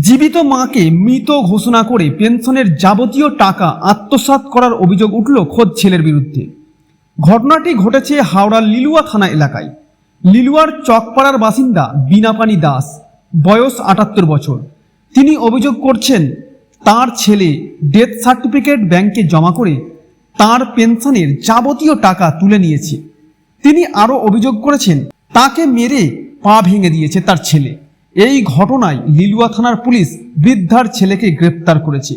জীবিত মাকে মৃত ঘোষণা করে পেনশনের যাবতীয় টাকা আত্মসাৎ করার অভিযোগ উঠল খোদ ছেলের বিরুদ্ধে। ঘটনাটি ঘটেছে হাওড়ার লিলুয়া থানা এলাকায়। লিলুয়ার চকপাড়ার বাসিন্দা বীণাপানি দাস, বয়স ৭৮ বছর। তিনি অভিযোগ করছেন তার ছেলে ডেথ সার্টিফিকেট ব্যাংকে জমা করে তার পেনশনের যাবতীয় টাকা তুলে নিয়েছে। তিনি আরও অভিযোগ করেছেন তাকে মেরে পা ভেঙে দিয়েছে তার ছেলে। এই ঘটনায় লিলুয়া থানার পুলিশ বৃদ্ধার ছেলেকে গ্রেপ্তার করেছে।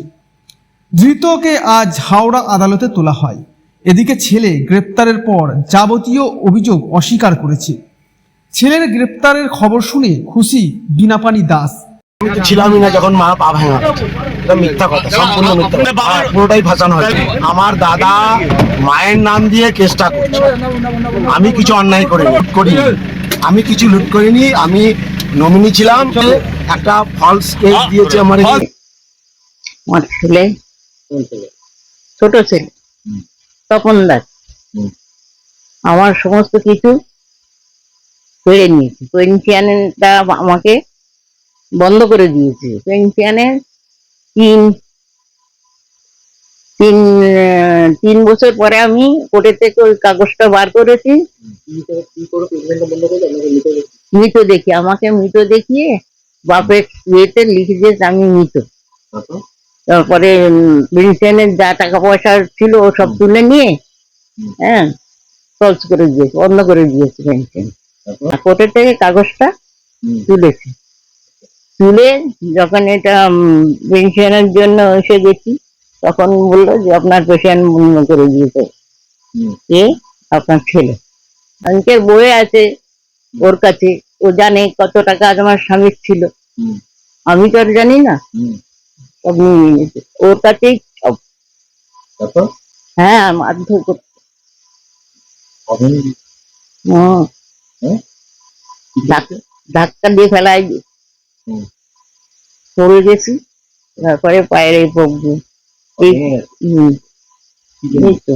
ধৃতকে আজ হাওড়া আদালতে তোলা হয়। এদিকে ছেলে গ্রেপ্তারের পর যাবতীয় অভিযোগ অস্বীকার করেছে। ছেলের গ্রেপ্তারের খবর শুনে খুশি বীণাপানি দাস। ছিলামই না যখন মা পা ভাঙা, এটা মিথ্যা কথা, সম্পূর্ণ মিথ্যা, পুরোটাই ফাঁসানো হয়েছে। আমার দাদা মায়ের নাম দিয়ে কেসটা করছে। আমি কিছু অন্যায় করিনি, আমি কিছু লুট করিনি। আমি নমিনি ছিলাম, একটা ফলস কেস দিয়েছে আমার ছেলে, ছোট ছেলে তপন দাস আমার সমস্ত কিছু কেড়ে নিয়েছে। পেনশনটা আমাকে বন্ধ করে দিয়েছে। পেনশনের তিন বছর পরে আমি কোর্টে থেকে ওই কাগজটা বার করেছি। মৃত দেখি, আমাকে মৃত দেখিয়ে বাপের ইয়েতে লিখে দিয়েছে আমি মৃত। তারপরে পেনশনের যা টাকা পয়সা ছিল ও সব তুলে নিয়ে ফলস করে দিয়েছে, বন্ধ করে দিয়েছে পেনশন। কোর্টের থেকে কাগজটা তুলেছে। তুলে যখন এটা পেনশনের জন্য এসে গেছি, তখন বললো যে আপনার পেনশন বন্ধ করে দিয়েছে কে, আপনার ছেলে। অঙ্কের বই আছে ওর কাছে, ও জানে কত টাকা আমার স্বামীর ছিল, আমি তো আর জানি না। সব নিয়ে নিয়েছে ওর কাছেই সব। হ্যাঁ, মারধর করতে। ধাক্কা দিয়ে ফেলাই, পড়ে গেছি, তারপরে পায়ের এই প্রবলেম। এই তো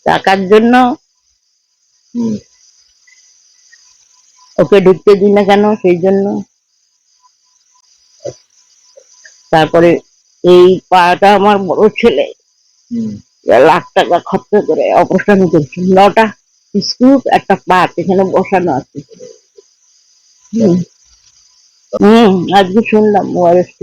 টাকার জন্য ওকে ঢুকতে দিই না কেন, সেই জন্য। তারপরে এই পাটা আমার বড় ছেলে লাখ টাকা খরচ করে অপারেশন করছে। 9টা স্ক্রু, একটা পাত এখানে বসানো আছে। আজকে শুনলাম ওয়ারেস্ট